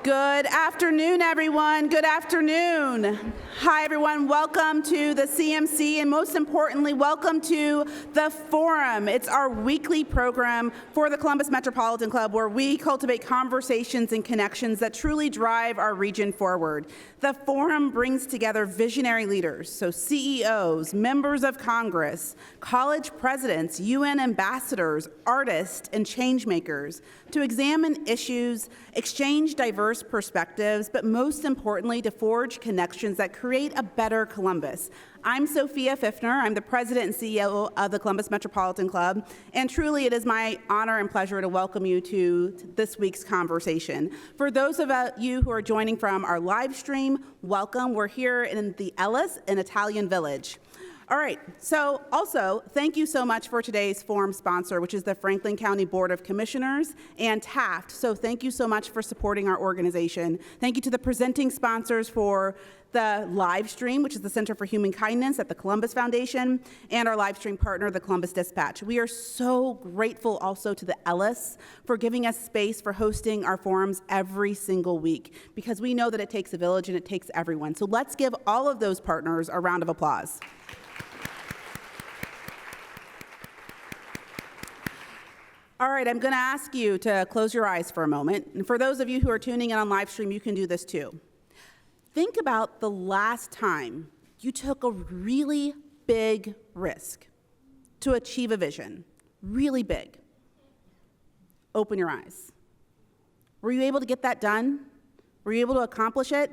Good afternoon, everyone. Good afternoon. Hi, everyone. Welcome to the CMC, and most importantly, welcome to the Forum. It's our weekly program for the Columbus Metropolitan Club where we cultivate conversations and connections that truly drive our region forward. The Forum brings together visionary leaders, so CEOs, members of Congress, college presidents, UN ambassadors, artists, and change makers to examine issues, exchange diverse perspectives, but most importantly, to forge connections that create a better Columbus. I'm Sophia Pfiffner. I'm the president and CEO of the Columbus Metropolitan Club, and truly it is my honor and pleasure to welcome you to this week's conversation. For those of you who are joining from our live stream, welcome. We're here in the Ellis in Italian Village. All right, so also, thank you so much for today's forum sponsor, which is the Franklin County Board of Commissioners and Taft. So thank you so much for supporting our organization. Thank you to the presenting sponsors for the live stream, which is the Center for Human Kindness at the Columbus Foundation, and our live stream partner, the Columbus Dispatch. We are so grateful also to the Ellis for giving us space for hosting our forums every single week, because we know that it takes a village and it takes everyone. So let's give all of those partners a round of applause. All right, I'm going to ask you to close your eyes for a moment. And for those of you who are tuning in on live stream, you can do this too. Think about the last time you took a really big risk to achieve a vision, really big. Open your eyes. Were you able to get that done? Were you able to accomplish it?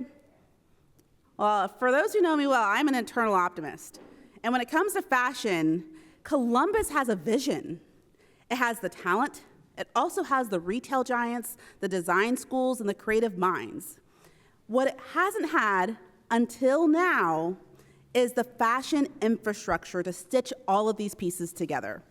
Well, for those who know me well, I'm an eternal optimist. And when it comes to fashion, Columbus has a vision. It has the talent. It also has the retail giants, the design schools, and the creative minds. What it hasn't had until now is the fashion infrastructure to stitch all of these pieces together.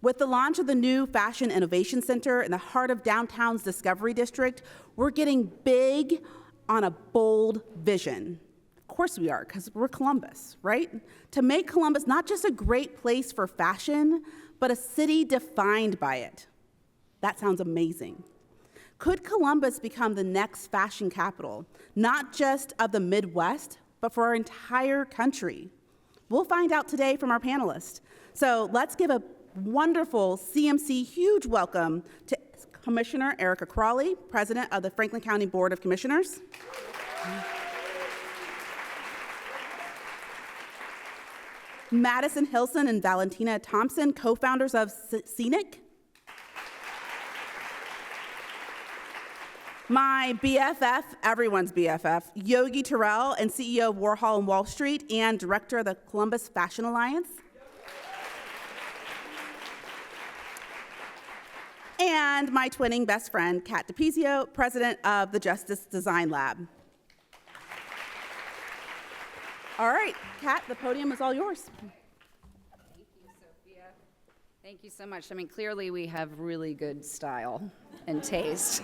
With the launch of the new Fashion Innovation Center in the heart of downtown's Discovery District, we're getting big on a bold vision. Of course we are, because we're Columbus, right? To make Columbus not just a great place for fashion, but a city defined by it. That sounds amazing. Could Columbus become the next fashion capital, not just of the Midwest, but for our entire country? We'll find out today from our panelists. So let's give a wonderful CMC huge welcome to Commissioner Erica Crawley, President of the Franklin County Board of Commissioners. Madison Hilson and Valentina Thompson, co-founders of Scenic. My BFF, everyone's BFF, Yogi Terrell, and CEO of Warhol and Wall Street, and director of the Columbus Fashion Alliance. And my twinning best friend, Kat DiPizio, president of the Justice Design Lab. All right, Kat, the podium is all yours. Thank you, Sophia. Thank you so much. I mean, clearly we have really good style and taste.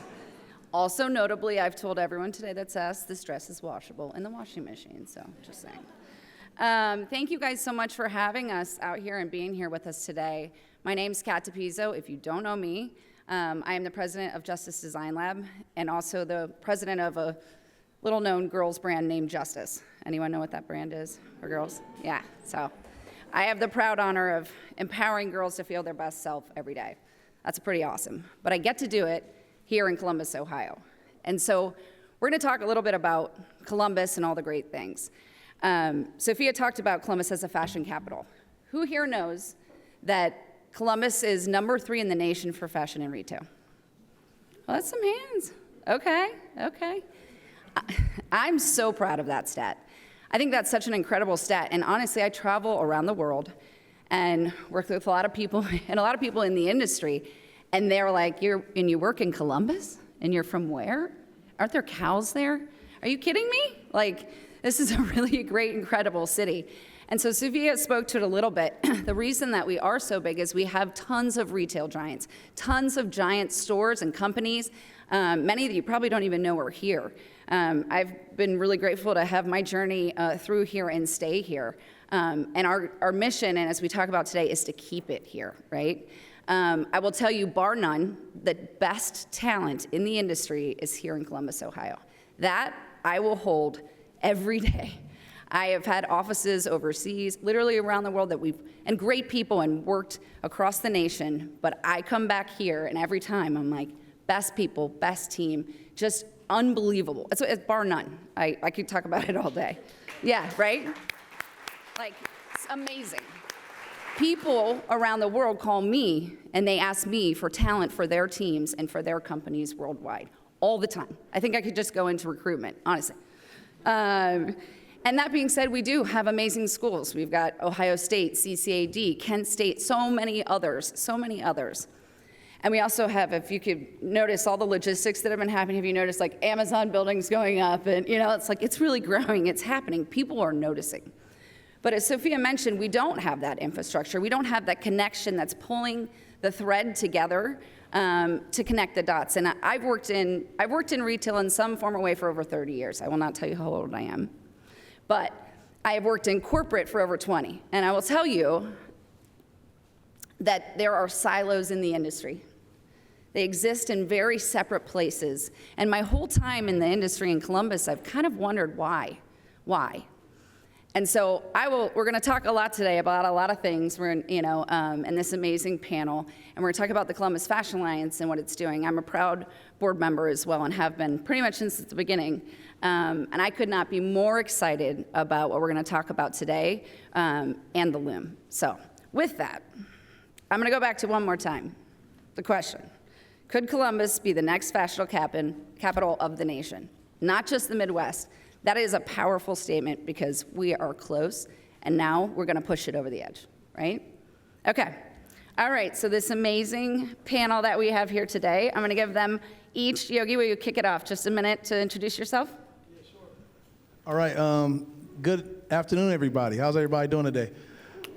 Also, notably, I've told everyone today that's us, this dress is washable in the washing machine, so just saying. Thank you guys so much for having us out here and being here with us today. My name's Kat DiPizio. If you don't know me, I am the president of Justice Design Lab and also the president of a little-known girls brand named Justice. Anyone know what that brand is for girls? Yeah, so I have the proud honor of empowering girls to feel their best self every day. That's pretty awesome. But I get to do it here in Columbus, Ohio. And so we're gonna talk a little bit about Columbus and all the great things. Sophia talked about Columbus as a fashion capital. Who here knows that Columbus is #3 in the nation for fashion and retail? Well, that's some hands. Okay. I'm so proud of that stat. I think that's such an incredible stat. And honestly, I travel around the world and work with a lot of people and a lot of people in the industry. And they're like, you work in Columbus? And you're from where? Aren't there cows there? Are you kidding me? Like, this is a really great, incredible city. And so Sophia spoke to it a little bit. The reason that we are so big is we have tons of retail giants, tons of giant stores and companies. Many that you probably don't even know are here. I've been really grateful to have my journey through here and stay here. And our mission, and as we talk about today, is to keep it here, right? I will tell you, bar none, the best talent in the industry is here in Columbus, Ohio. That I will hold every day. I have had offices overseas, literally around the world, and great people, and worked across the nation, but I come back here, and every time I'm like, best people, best team, just unbelievable. It's bar none. I could talk about it all day. Yeah, right? Like, it's amazing. People around the world call me, and they ask me for talent for their teams and for their companies worldwide, all the time. I think I could just go into recruitment, honestly. And that being said, we do have amazing schools. We've got Ohio State, CCAD, Kent State, so many others. And we also have, if you could notice all the logistics that have been happening, have you noticed like Amazon buildings going up? And it's like, it's really growing, it's happening. People are noticing. But as Sophia mentioned, we don't have that infrastructure. We don't have that connection that's pulling the thread together to connect the dots. And I've worked in retail in some form or way for over 30 years. I will not tell you how old I am. But I have worked in corporate for over 20. And I will tell you that there are silos in the industry. They exist in very separate places. And my whole time in the industry in Columbus, I've kind of wondered why. And so we're gonna talk a lot today about a lot of things. We're in this amazing panel, and we're gonna talk about the Columbus Fashion Alliance and what it's doing. I'm a proud board member as well, and have been pretty much since the beginning. And I could not be more excited about what we're gonna talk about today, and the Loom. So with that, I'm gonna go back to one more time, the question. Could Columbus be the next fashionable capital of the nation? Not just the Midwest. That is a powerful statement because we are close, and now we're gonna push it over the edge, right? Okay, all right, so this amazing panel that we have here today, I'm gonna give them each, Yogi, will you kick it off? Just a minute to introduce yourself? Yeah, sure. All right, good afternoon, everybody. How's everybody doing today?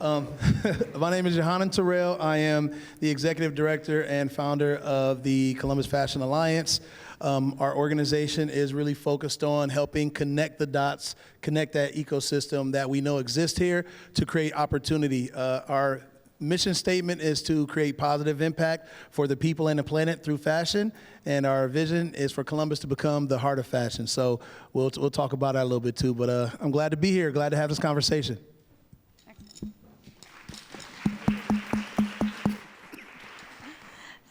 My name is Yohannan Terrell. I am the executive director and founder of the Columbus Fashion Alliance. Our organization is really focused on helping connect the dots, connect that ecosystem that we know exists here to create opportunity. Our mission statement is to create positive impact for the people and the planet through fashion, and our vision is for Columbus to become the heart of fashion. So we'll talk about that a little bit too, but I'm glad to be here, glad to have this conversation.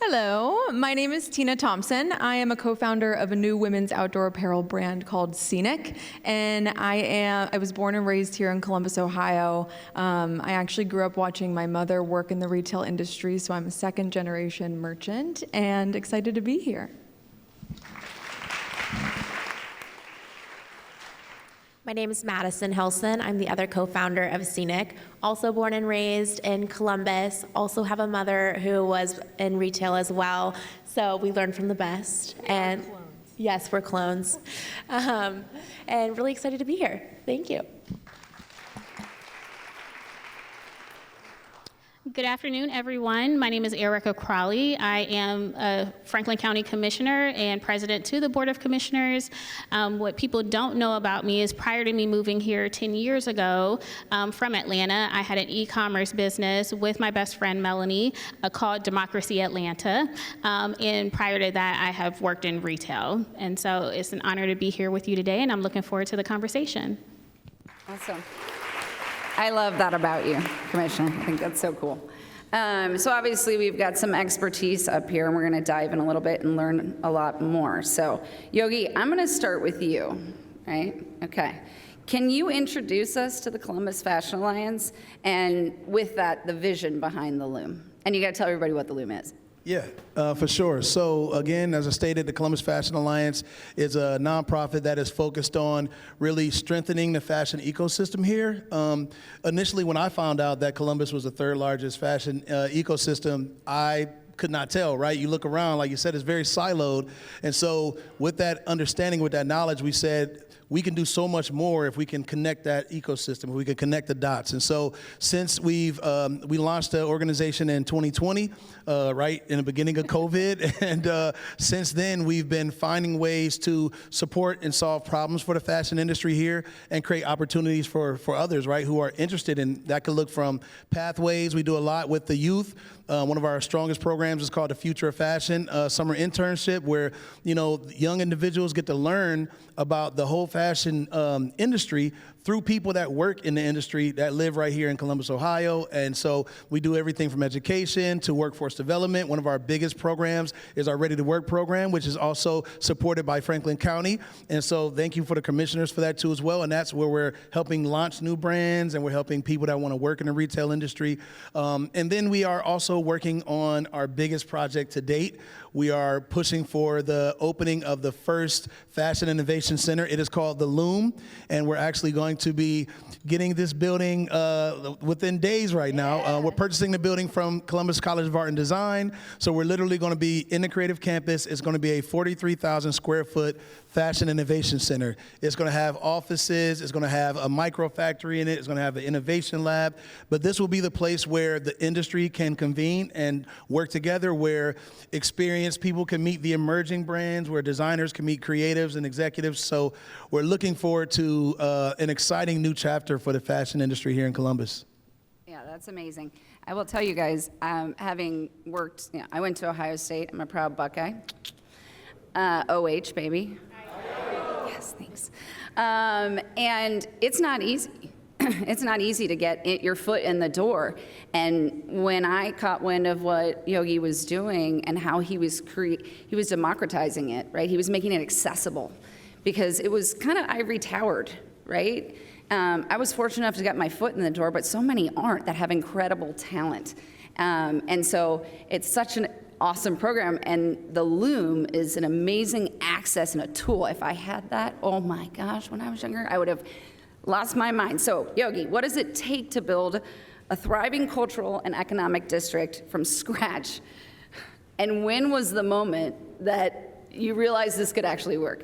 Hello, my name is Tina Thompson. I am a co-founder of a new women's outdoor apparel brand called Scenic, and I was born and raised here in Columbus, Ohio. I actually grew up watching my mother work in the retail industry, so I'm a second-generation merchant and excited to be here. My name is Madison Helson. I'm the other co-founder of Scenic, also born and raised in Columbus, also have a mother who was in retail as well, so we learn from the best. And yes, we're clones. And really excited to be here. Thank you. Good afternoon, everyone. My name is Erica Crawley. I am a Franklin County Commissioner and President to the Board of Commissioners. What people don't know about me is prior to me moving here 10 years ago from Atlanta, I had an e-commerce business with my best friend Melanie called Democracy Atlanta. And prior to that, I have worked in retail. And so it's an honor to be here with you today, and I'm looking forward to the conversation. Awesome. I love that about you, Commissioner. I think that's so cool. So obviously we've got some expertise up here, and we're gonna dive in a little bit and learn a lot more. So Yogi, I'm gonna start with you, right? Okay. Can you introduce us to the Columbus Fashion Alliance, and with that, the vision behind the Loom? And you gotta tell everybody what the Loom is. Yeah, for sure. So again, as I stated, the Columbus Fashion Alliance is a nonprofit that is focused on really strengthening the fashion ecosystem here. Initially, when I found out that Columbus was the third largest fashion ecosystem, I could not tell, right? You look around, like you said, it's very siloed. And so with that understanding, with that knowledge, we said, we can do so much more if we can connect that ecosystem, if we can connect the dots. And so since we launched the organization in 2020, right in the beginning of COVID, and since then we've been finding ways to support and solve problems for the fashion industry here and create opportunities for others, right, who are interested in that. Could look from pathways. We do a lot with the youth. One of our strongest programs is called the Future of Fashion Summer Internship, where young individuals get to learn about the whole fashion industry through people that work in the industry that live right here in Columbus, Ohio. And so we do everything from education to workforce development. One of our biggest programs is our Ready to Work program, which is also supported by Franklin County. And so thank you for the commissioners for that too as well. And that's where we're helping launch new brands, and we're helping people that want to work in the retail industry. And then we are also working on our biggest project to date. We are pushing for the opening of the first Fashion Innovation Center. It is called the Loom, and we're actually going to be getting this building within days right now. We're purchasing the building from Columbus College of Art and Design, so we're literally going to be in the creative campus. It's going to be a 43,000 square foot Fashion Innovation Center. It's going to have offices, it's going to have a micro factory in it, it's going to have an innovation lab, but this will be the place where the industry can convene and work together, where experienced people can meet the emerging brands, where designers can meet creatives and executives. So we're looking forward to an exciting new chapter for the fashion industry here in Columbus. Yeah, that's amazing. I will tell you guys, having worked, I went to Ohio State. I'm a proud Buckeye. OH, baby. Yes, thanks. And it's not easy. It's not easy to get your foot in the door. And when I caught wind of what Yogi was doing and how he was democratizing it, right? He was making it accessible, because it was kind of ivory towered, right? I was fortunate enough to get my foot in the door, but so many aren't that have incredible talent. And so it's such an awesome program, and the Loom is an amazing access and a tool. If I had that, oh my gosh, when I was younger, I would have lost my mind. So, Yogi, what does it take to build a thriving cultural and economic district from scratch? And when was the moment that you realized this could actually work?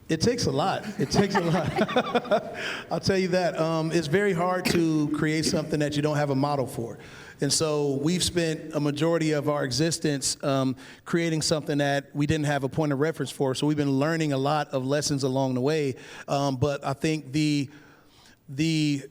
It takes a lot. It takes a lot. I'll tell you that. It's very hard to create something that you don't have a model for. And so we've spent a majority of our existence creating something that we didn't have a point of reference for. So we've been learning a lot of lessons along the way. But I think the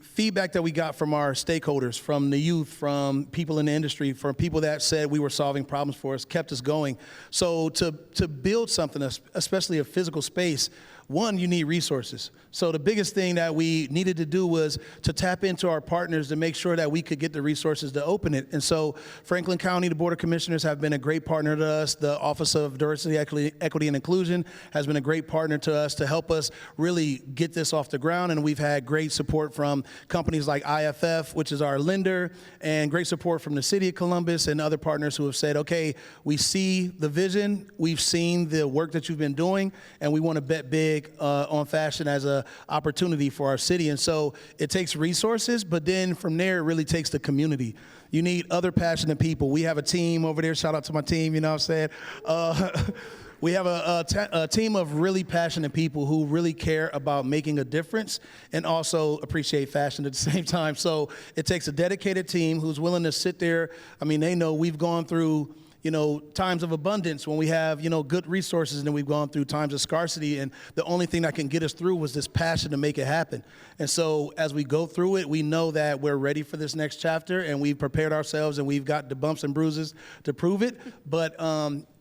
feedback that we got from our stakeholders, from the youth, from people in the industry, from people that said we were solving problems for us, kept us going. So to build something, especially a physical space, one, you need resources. So the biggest thing that we needed to do was to tap into our partners to make sure that we could get the resources to open it. And so Franklin County, the Board of Commissioners, have been a great partner to us. The Office of Diversity, Equity, and Inclusion has been a great partner to us to help us really get this off the ground. And we've had great support from companies like IFF, which is our lender, and great support from the City of Columbus and other partners who have said, okay, we see the vision, we've seen the work that you've been doing, and we want to bet big on fashion as an opportunity for our city. And so it takes resources, but then from there, it really takes the community. You need other passionate people. We have a team over there. Shout out to my team, you know what I'm saying? We have a team of really passionate people who really care about making a difference and also appreciate fashion at the same time. So it takes a dedicated team who's willing to sit there. I mean, they know we've gone through times of abundance when we have, good resources, and then we've gone through times of scarcity, and the only thing that can get us through was this passion to make it happen. And so as we go through it, we know that we're ready for this next chapter, and we've prepared ourselves, and we've got the bumps and bruises to prove it. But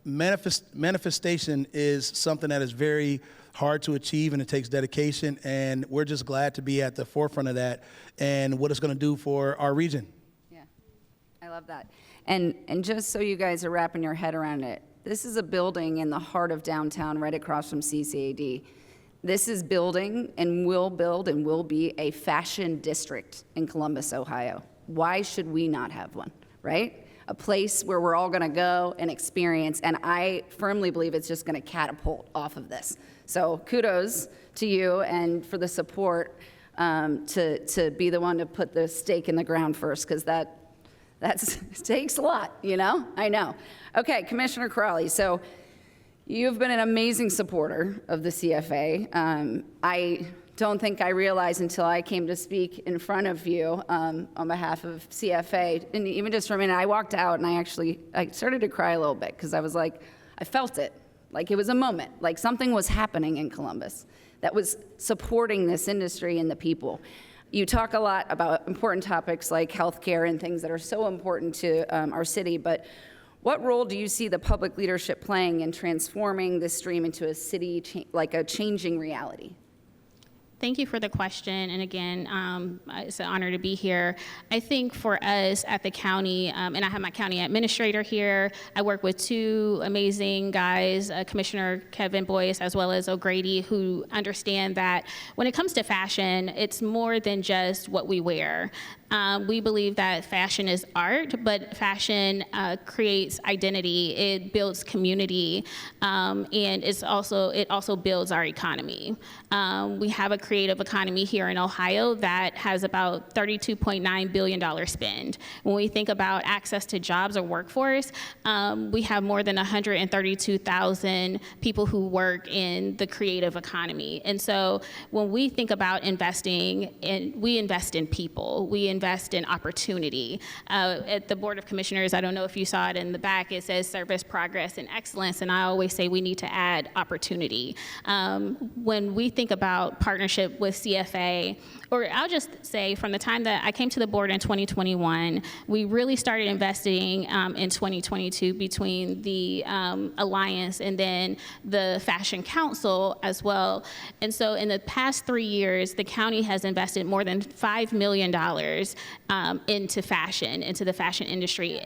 manifestation is something that is very hard to achieve, and it takes dedication, and we're just glad to be at the forefront of that and what it's going to do for our region. Yeah, I love that. And just so you guys are wrapping your head around it, this is a building in the heart of downtown, right across from CCAD. This is building and will build and will be a fashion district in Columbus, Ohio. Why should we not have one, right? A place where we're all gonna go and experience, and I firmly believe it's just gonna catapult off of this. So kudos to you and for the support to be the one to put the stake in the ground first, because that takes a lot, I know. Okay, Commissioner Crowley, so You've been an amazing supporter of the CFA. I don't think I realized until I came to speak in front of you on behalf of CFA, and even just for a minute, I walked out and I started to cry a little bit because I was like, I felt it. Like it was a moment, like something was happening in Columbus that was supporting this industry and the people. You talk a lot about important topics like healthcare and things that are so important to our city, but what role do you see the public leadership playing in transforming this stream into a city, like a changing reality? Thank you for the question, and again, it's an honor to be here. I think for us at the county, and I have my county administrator here, I work with two amazing guys, Commissioner Kevin Boyce as well as O'Grady, who understand that when it comes to fashion, it's more than just what we wear. We believe that fashion is art, but fashion creates identity, it builds community, and it also builds our economy. We have a creative economy here in Ohio that has about $32.9 billion spend. When we think about access to jobs or workforce, we have more than 132,000 people who work in the creative economy. And so when we think about investing, we invest in people, we invest in opportunity. At the Board of Commissioners, I don't know if you saw it in the back, it says service, progress, and excellence, and I always say we need to add opportunity. When we think about partnership with CFA, or I'll just say from the time that I came to the board in 2021, we really started investing in 2022 between the Alliance and then the Fashion Council as well. And so in the past 3 years, the county has invested more than $5 million into fashion, into the fashion industry.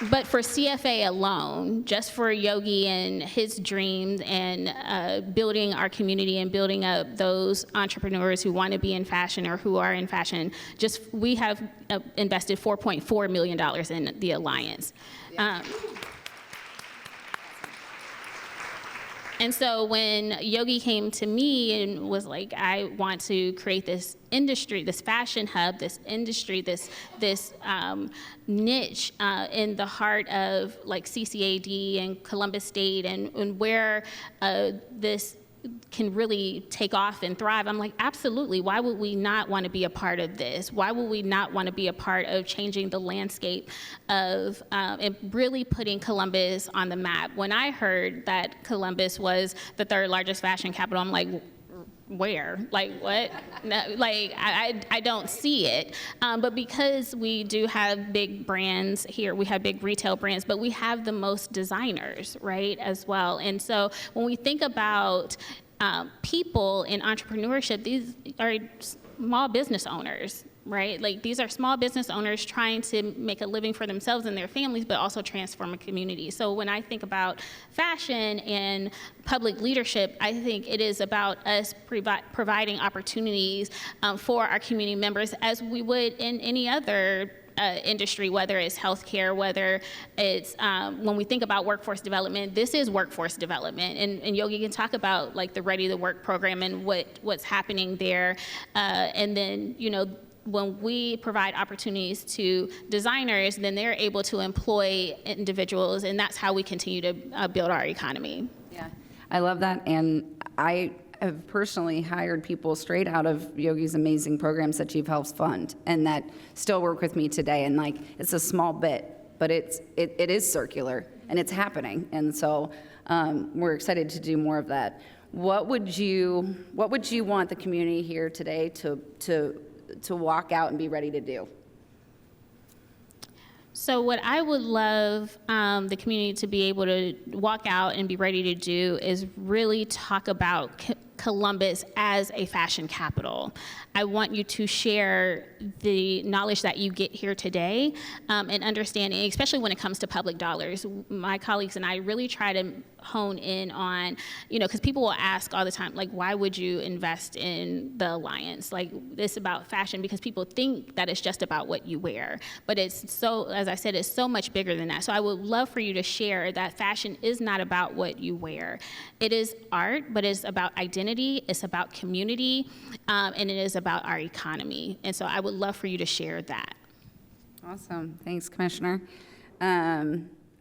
But for CFA alone, just for Yogi and his dreams and building our community and building up those entrepreneurs who want to be in fashion or who are in fashion, we have invested $4.4 million in the Alliance. And so when Yogi came to me and was like, I want to create this industry, this fashion hub, this industry, this niche in the heart of like CCAD and Columbus State and where this can really take off and thrive. I'm like, absolutely. Why would we not want to be a part of this? Why would we not want to be a part of changing the landscape of and really putting Columbus on the map? When I heard that Columbus was the third largest fashion capital, I'm like, where? Like what? No, like I don't see it. But because we do have big brands here, we have big retail brands, but we have the most designers, right, as well. And so when we think about people in entrepreneurship, these are small business owners, right? Like these are small business owners trying to make a living for themselves and their families, but also transform a community. So when I think about fashion and public leadership, I think it is about us providing opportunities for our community members as we would in any other industry, whether it's healthcare, whether it's when we think about workforce development, this is workforce development. And Yogi can talk about like the Ready to Work program and what's happening there. And then, you know, when we provide opportunities to designers, then they're able to employ individuals, and that's how we continue to build our economy. Yeah, I love that, and I have personally hired people straight out of Yogi's amazing programs that you've helped fund, and that still work with me today. And like, it's a small bit, but it is circular, and it's happening. And so we're excited to do more of that. What would you want the community here today to walk out and be ready to do? So what I would love the community to be able to walk out and be ready to do is really talk about Columbus as a fashion capital. I want you to share the knowledge that you get here today and understanding, especially when it comes to public dollars. My colleagues and I really try to hone in on, you know, because people will ask all the time, like, why would you invest in the Alliance? Like, this about fashion, because people think that it's just about what you wear. But it's so, as I said, it's so much bigger than that. So I would love for you to share that fashion is not about what you wear. It is art, but it's about identity, it's about community, and it is about our economy. And so I would love for you to share that. Awesome. Thanks, Commissioner.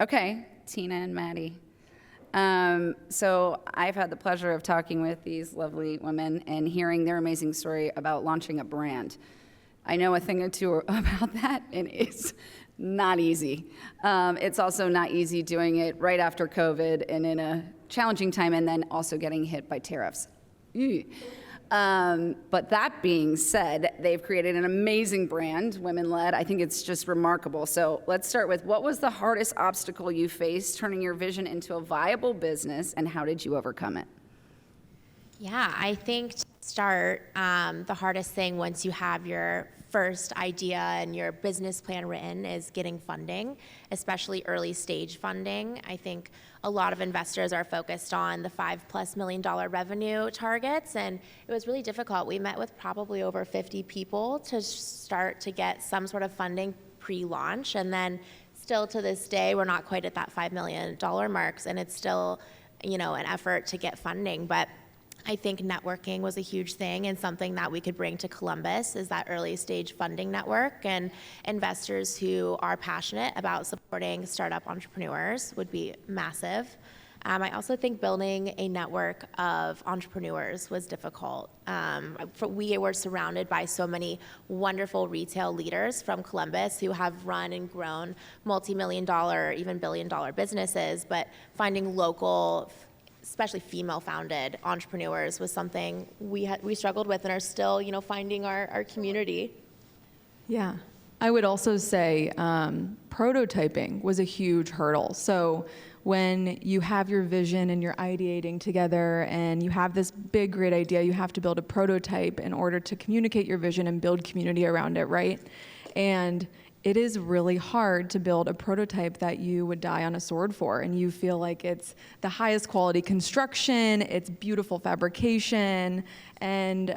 Okay, Tina and Maddie. So I've had the pleasure of talking with these lovely women and hearing their amazing story about launching a brand. I know a thing or two about that, and it's not easy. It's also not easy doing it right after COVID and in a challenging time, and then also getting hit by tariffs. Ew. But that being said, they've created an amazing brand, women-led. I think it's just remarkable. So let's start with, what was the hardest obstacle you faced turning your vision into a viable business, and how did you overcome it? Yeah, I think to start, the hardest thing once you have your first idea and your business plan written is getting funding, especially early stage funding. I think a lot of investors are focused on the $5+ million revenue targets, and it was really difficult. We met with probably over 50 people to start to get some sort of funding pre-launch, and then still to this day, we're not quite at that $5 million marks, and it's still, an effort to get funding. But I think networking was a huge thing, and something that we could bring to Columbus is that early stage funding network, and investors who are passionate about supporting startup entrepreneurs would be massive. I also think building a network of entrepreneurs was difficult. We were surrounded by so many wonderful retail leaders from Columbus who have run and grown multi-million-dollar, even billion-dollar businesses, but finding local, especially female-founded entrepreneurs was something we struggled with and are still, finding our community. Yeah. I would also say prototyping was a huge hurdle. So when you have your vision and you're ideating together and you have this big, great idea, you have to build a prototype in order to communicate your vision and build community around it, right? And it is really hard to build a prototype that you would die on a sword for, and you feel like it's the highest quality construction, it's beautiful fabrication, and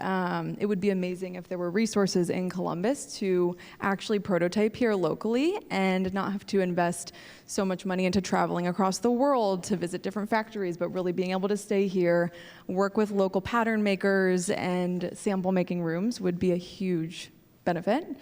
it would be amazing if there were resources in Columbus to actually prototype here locally and not have to invest so much money into traveling across the world to visit different factories, but really being able to stay here, work with local pattern makers and sample making rooms would be a huge benefit.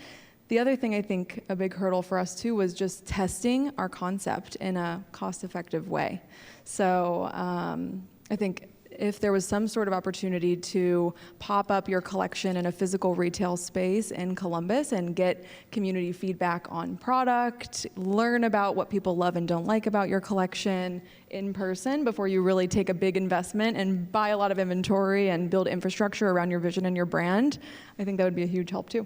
The other thing I think a big hurdle for us too was just testing our concept in a cost-effective way. So I think if there was some sort of opportunity to pop up your collection in a physical retail space in Columbus and get community feedback on product, learn about what people love and don't like about your collection in person before you really take a big investment and buy a lot of inventory and build infrastructure around your vision and your brand, I think that would be a huge help too.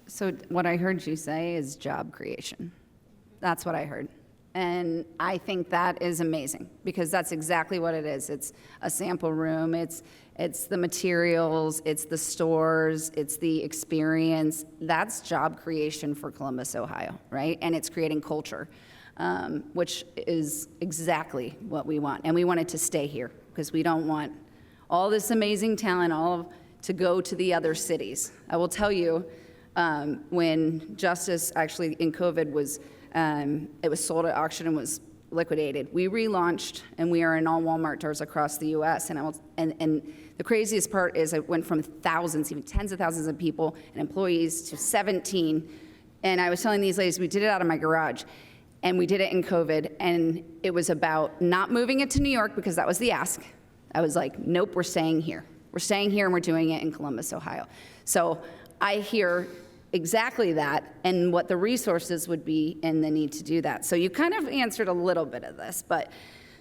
So what I heard you say is job creation. That's what I heard. And I think that is amazing, because that's exactly what it is. It's a sample room, it's the materials, it's the stores, it's the experience. That's job creation for Columbus, Ohio, right? And it's creating culture, which is exactly what we want. And we want it to stay here, because we don't want all this amazing talent to go to the other cities. I will tell you, when Justice actually in COVID was, it was sold at auction and was liquidated. We relaunched, and we are in all Walmart stores across the U.S. And the craziest part is it went from thousands, even tens of thousands of people and employees to 17. And I was telling these ladies, we did it out of my garage, and we did it in COVID. And it was about not moving it to New York, because that was the ask. I was like, nope, we're staying here. We're staying here, and we're doing it in Columbus, Ohio. So I hear exactly that, and what the resources would be and the need to do that. So you kind of answered a little bit of this, but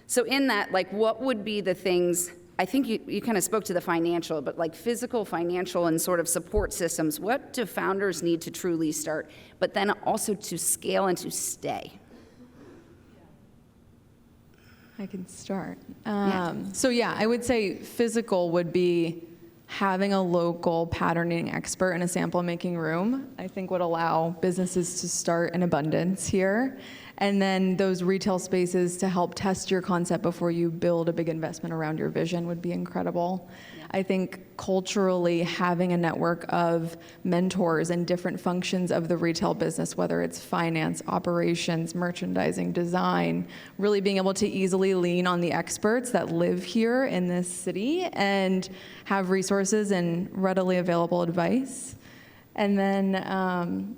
so in that, like, what would be the things, I think you kind of spoke to the financial, but like physical, financial, and sort of support systems, what do founders need to truly start, but then also to scale and to stay? I can start. So yeah, I would say physical would be having a local patterning expert in a sample making room, I think would allow businesses to start in abundance here. And then those retail spaces to help test your concept before you build a big investment around your vision would be incredible. Yeah. I think culturally having a network of mentors in different functions of the retail business, whether it's finance, operations, merchandising, design, really being able to easily lean on the experts that live here in this city and have resources and readily available advice. And then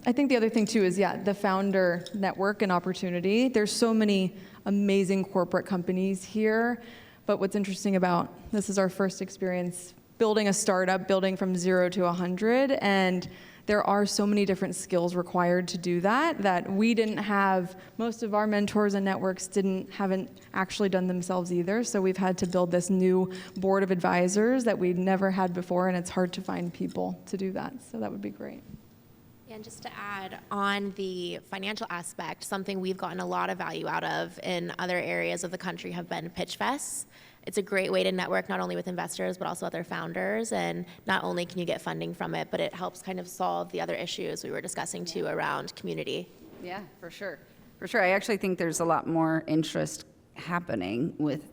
I think the other thing too is, the founder network and opportunity. There's so many amazing corporate companies here, but what's interesting about this is our first experience building a startup, building from 0 to 100, and there are so many different skills required to do that we didn't have. Most of our mentors and networks haven't actually done themselves either, so we've had to build this new board of advisors that we'd never had before, and it's hard to find people to do that, so that would be great. And just to add on the financial aspect, something we've gotten a lot of value out of in other areas of the country have been pitch fests. It's a great way to network not only with investors, but also other founders. And not only can you get funding from it, but it helps kind of solve the other issues we were discussing too around community. Yeah, for sure. For sure. I actually think there's a lot more interest happening with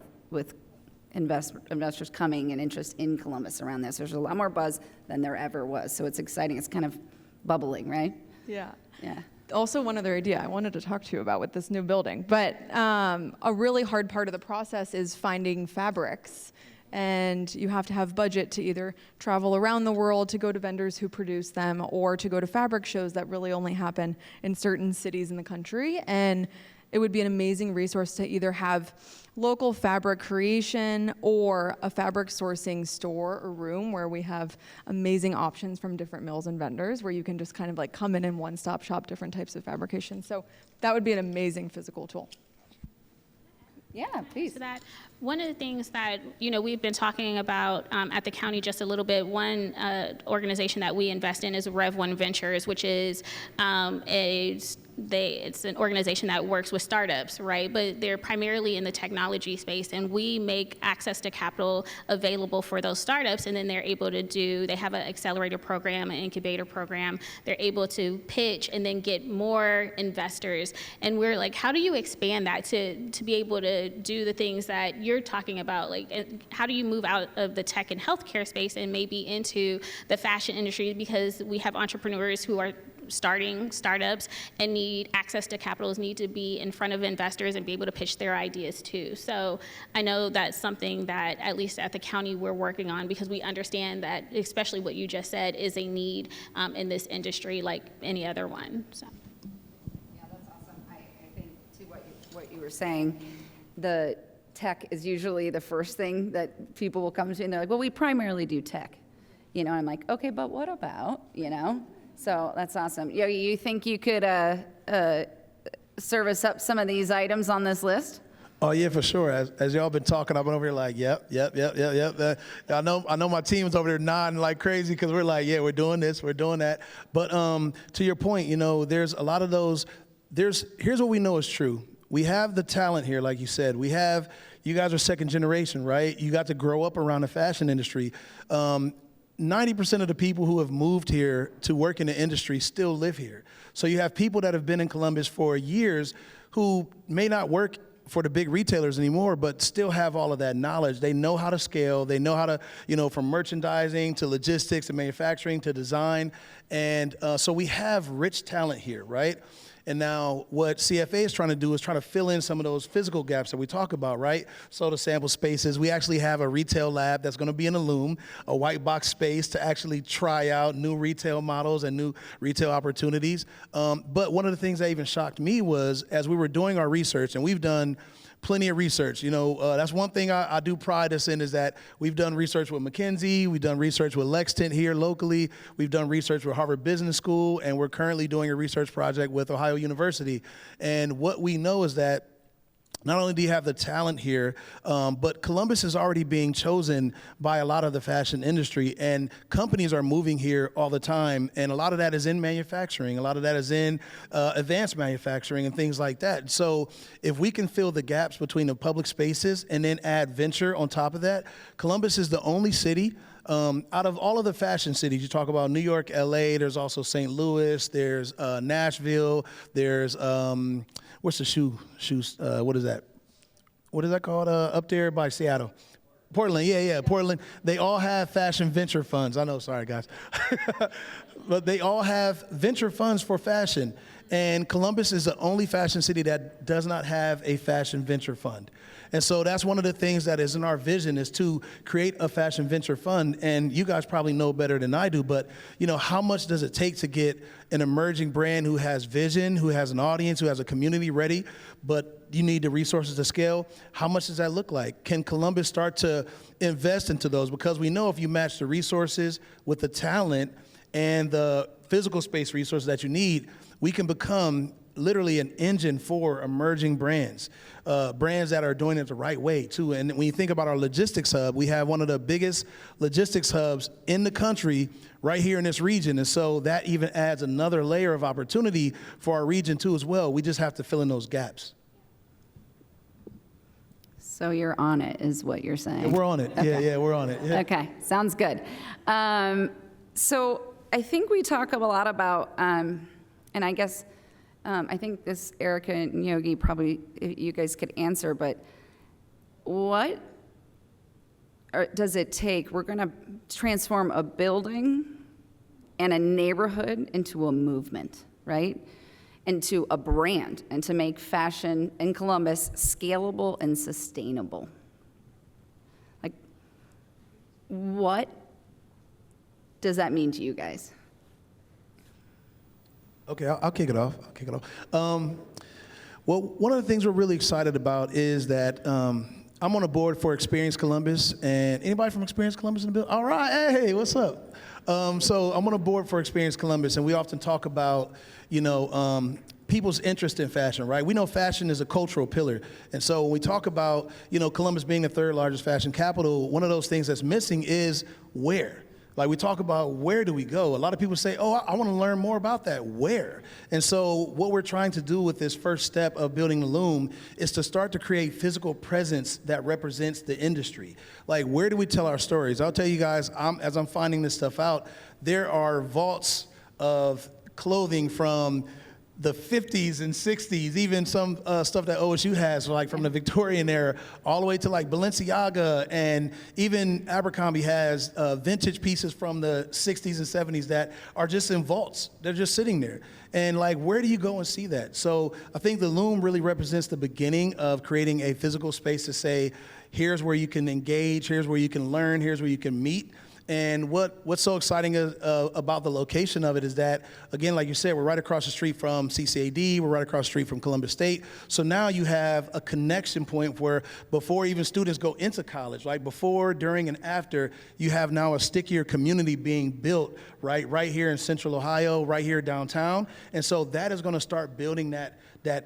investors coming and interest in Columbus around this. There's a lot more buzz than there ever was. So it's exciting. It's kind of bubbling, right? Yeah. Yeah. Also, one other idea I wanted to talk to you about with this new building, but a really hard part of the process is finding fabrics. And you have to have budget to either travel around the world to go to vendors who produce them, or to go to fabric shows that really only happen in certain cities in the country. And it would be an amazing resource to either have local fabric creation or a fabric sourcing store or room where we have amazing options from different mills and vendors, where you can just kind of like come in and one-stop shop different types of fabrication. So that would be an amazing physical tool. Yeah, please. To that, one of the things that we've been talking about at the county just a little bit. One organization that we invest in is Rev One Ventures, which is it's an organization that works with startups, right? But they're primarily in the technology space, and we make access to capital available for those startups, and then they're able to they have an accelerator program, an incubator program. They're able to pitch and then get more investors. And we're like, how do you expand that to be able to do the things that you're talking about? Like, how do you move out of the tech and healthcare space and maybe into the fashion industry? Because we have entrepreneurs who are starting startups and need access to capitals, need to be in front of investors and be able to pitch their ideas too. So I know that's something that at least at the county we're working on, because we understand that, especially what you just said, is a need in this industry like any other one. So. Yeah, that's awesome. I think to what you were saying, the tech is usually the first thing that people will come to, and they're like, well, we primarily do tech. I'm like, okay, but what about, So that's awesome. Yogi, you think you could service up some of these items on this list? Oh yeah, for sure. As y'all been talking, I've been over here like, yep. I know my team's over there nodding like crazy, because we're like, yeah, we're doing this, we're doing that. But to your point, there's a lot of those. Here's what we know is true. We have the talent here, like you said. You guys are second generation, right? You got to grow up around the fashion industry. 90% of the people who have moved here to work in the industry still live here. So you have people that have been in Columbus for years who may not work for the big retailers anymore, but still have all of that knowledge. They know how to scale. They know how to, from merchandising to logistics to manufacturing to design. And so we have rich talent here, right? And now what CFA is trying to do is try to fill in some of those physical gaps that we talk about, right? So the sample spaces, we actually have a retail lab that's going to be in a loom, a white box space to actually try out new retail models and new retail opportunities. But one of the things that even shocked me was, as we were doing our research, and we've done plenty of research. That's one thing I do pride us in, is that we've done research with McKinsey, we've done research with Lexington here locally, we've done research with Harvard Business School, and we're currently doing a research project with Ohio University. And what we know is that not only do you have the talent here, but Columbus is already being chosen by a lot of the fashion industry, and companies are moving here all the time, and a lot of that is in manufacturing, a lot of that is in advanced manufacturing and things like that. So if we can fill the gaps between the public spaces and then add venture on top of that, Columbus is the only city out of all of the fashion cities. You talk about New York, LA, there's also St. Louis, there's Nashville, there's what's the shoes? What is that? What is that called up there by Seattle? Portland, yeah, Portland. They all have fashion venture funds. I know, sorry guys. but they all have venture funds for fashion. And Columbus is the only fashion city that does not have a fashion venture fund. And so that's one of the things that is in our vision, is to create a fashion venture fund. And you guys probably know better than I do, but how much does it take to get an emerging brand who has vision, who has an audience, who has a community ready, but you need the resources to scale? How much does that look like? Can Columbus start to invest into those? Because we know if you match the resources with the talent and the physical space resources that you need, we can become literally an engine for emerging brands, brands that are doing it the right way too. And when you think about our logistics hub, we have one of the biggest logistics hubs in the country right here in this region. And so that even adds another layer of opportunity for our region too as well. We just have to fill in those gaps. So you're on it, is what you're saying? Yeah, we're on it. Okay. Yeah, we're on it. Yeah. Okay, sounds good. So I think we talk a lot about, and I guess, I think this, Erica and Yogi, probably you guys could answer, but what does it take? We're going to transform a building and a neighborhood into a movement, right? Into a brand, and to make fashion in Columbus scalable and sustainable. Like, what does that mean to you guys? Okay, I'll kick it off. Well, one of the things we're really excited about is that I'm on a board for Experience Columbus. And anybody from Experience Columbus in the building? All right, hey, what's up? So I'm on a board for Experience Columbus, and we often talk about, people's interest in fashion, right? We know fashion is a cultural pillar. And so when we talk about, Columbus being the third largest fashion capital, one of those things that's missing is where. Like, we talk about, where do we go? A lot of people say, oh, I want to learn more about that. Where? And so what we're trying to do with this first step of building the Loom is to start to create physical presence that represents the industry. Like, where do we tell our stories? I'll tell you guys, as I'm finding this stuff out, there are vaults of clothing from the 50s and 60s, even some stuff that OSU has, like from the Victorian era, all the way to like Balenciaga, and even Abercrombie has vintage pieces from the 60s and 70s that are just in vaults. They're just sitting there. And like, where do you go and see that? So I think the Loom really represents the beginning of creating a physical space to say, here's where you can engage, here's where you can learn, here's where you can meet. And what's so exciting about the location of it is that, again, like you said, we're right across the street from CCAD, we're right across the street from Columbus State. So now you have a connection point where before even students go into college, like before, during, and after, you have now a stickier community being built right here in Central Ohio, right here downtown. And so that is going to start building that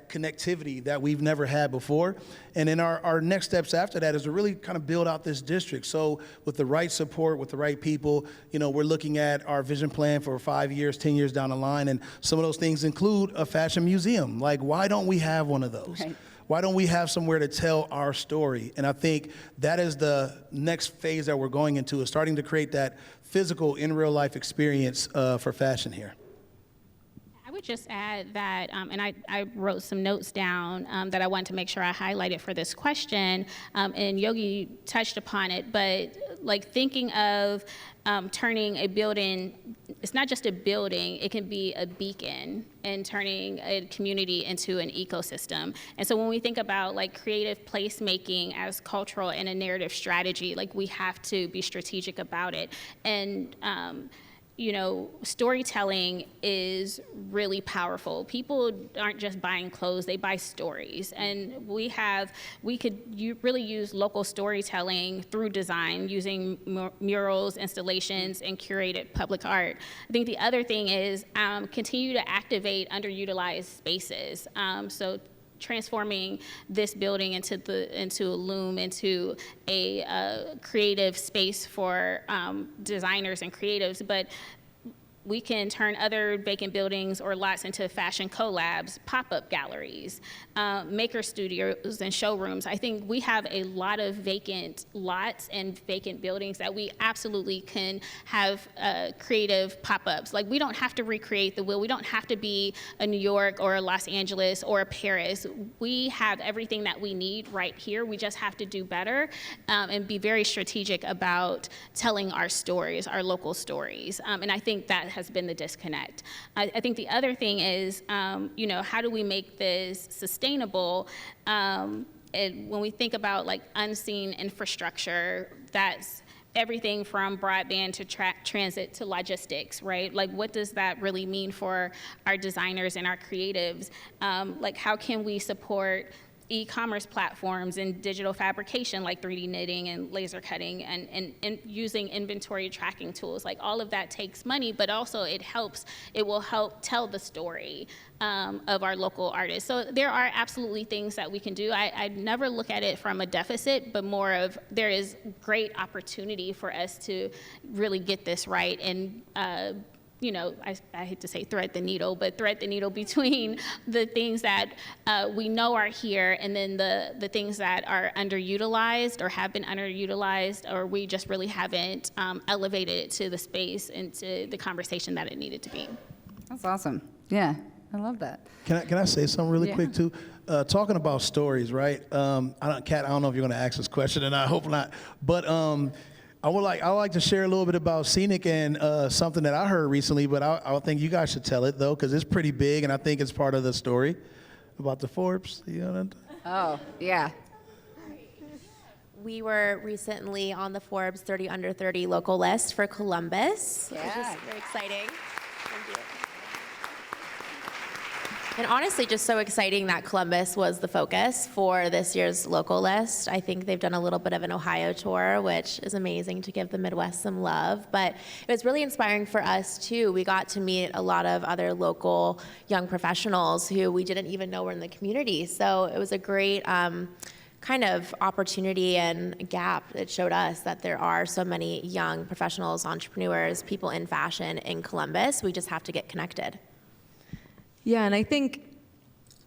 connectivity that we've never had before. And then our next steps after that is to really kind of build out this district. So with the right support, with the right people, we're looking at our vision plan for 5 years, 10 years down the line. And some of those things include a fashion museum. Like, why don't we have one of those? Right. Why don't we have somewhere to tell our story? And I think that is the next phase that we're going into, is starting to create that physical, in real life experience for fashion here. I would just add that, and I wrote some notes down that I wanted to make sure I highlighted for this question, and Yogi touched upon it, but like thinking of turning a building, it's not just a building, it can be a beacon, and turning a community into an ecosystem. And so when we think about like creative placemaking as cultural and a narrative strategy, like we have to be strategic about it. And storytelling is really powerful. People aren't just buying clothes, they buy stories. And we could really use local storytelling through design, using murals, installations, and curated public art. I think the other thing is continue to activate underutilized spaces. So transforming this building into a Loom, into a creative space for designers and creatives, but we can turn other vacant buildings or lots into fashion collabs, pop-up galleries, maker studios, and showrooms. I think we have a lot of vacant lots and vacant buildings that we absolutely can have creative pop-ups. Like, we don't have to recreate the wheel. We don't have to be a New York or a Los Angeles or a Paris. We have everything that we need right here. We just have to do better and be very strategic about telling our stories, our local stories. And I think that has been the disconnect. I think the other thing is, how do we make this sustainable? And when we think about like unseen infrastructure, that's everything from broadband to transit to logistics, right? Like, what does that really mean for our designers and our creatives? Like, how can we support e-commerce platforms and digital fabrication like 3D knitting and laser cutting and using inventory tracking tools? Like, all of that takes money, but also it will help tell the story of our local artists. So there are absolutely things that we can do. I never look at it from a deficit, but more of there is great opportunity for us to really get this right and I hate to say thread the needle, but thread the needle between the things that we know are here and then the things that are underutilized or have been underutilized, or we just really haven't elevated it to the space and to the conversation that it needed to be. That's awesome. Yeah, I love that. Can I say something really Yeah. quick too? Talking about stories, right? Kat, I don't know if you're going to ask this question, and I hope not. But I would like to share a little bit about Scenic and something that I heard recently. But I think you guys should tell it though, because it's pretty big, and I think it's part of the story about the Forbes. Oh, yeah. We were recently on the Forbes 30 Under 30 local list for Columbus, which Yeah. is very exciting. Thank you. And honestly, just so exciting that Columbus was the focus for this year's local list. I think they've done a little bit of an Ohio tour, which is amazing to give the Midwest some love. But it was really inspiring for us, too. We got to meet a lot of other local young professionals who we didn't even know were in the community. So it was a great kind of opportunity and gap. It showed us that there are so many young professionals, entrepreneurs, people in fashion in Columbus. We just have to get connected. Yeah, and I think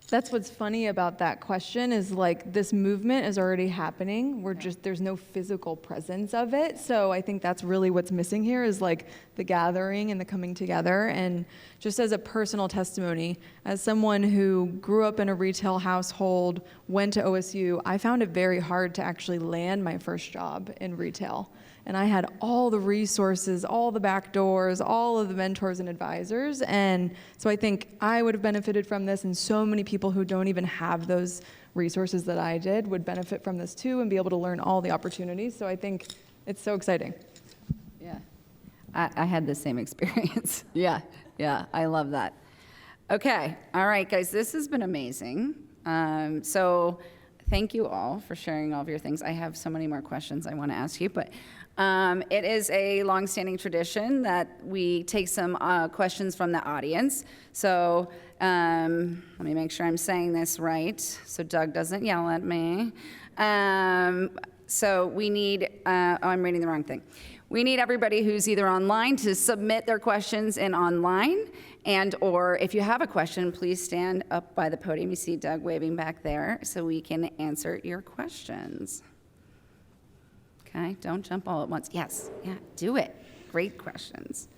that's what's funny about that question is like this movement is already happening. There's no physical presence of it. So I think that's really what's missing here is like the gathering and the coming together. And just as a personal testimony, as someone who grew up in a retail household, went to OSU, I found it very hard to actually land my first job in retail. And I had all the resources, all the back doors, all of the mentors and advisors. And so I think I would have benefited from this, and so many people who don't even have those resources that I did would benefit from this too and be able to learn all the opportunities. So I think it's so exciting. Yeah. I had the same experience. Yeah, I love that. Okay, all right, guys, this has been amazing. So thank you all for sharing all of your things. I have so many more questions I want to ask you, but it is a longstanding tradition that we take some questions from the audience. So let me make sure I'm saying this right so Doug doesn't yell at me. So we need, I'm reading the wrong thing. We need everybody who's either online to submit their questions in online, and or if you have a question, please stand up by the podium. You see Doug waving back there so we can answer your questions. Okay, don't jump all at once. Yes, yeah, do it. Great questions.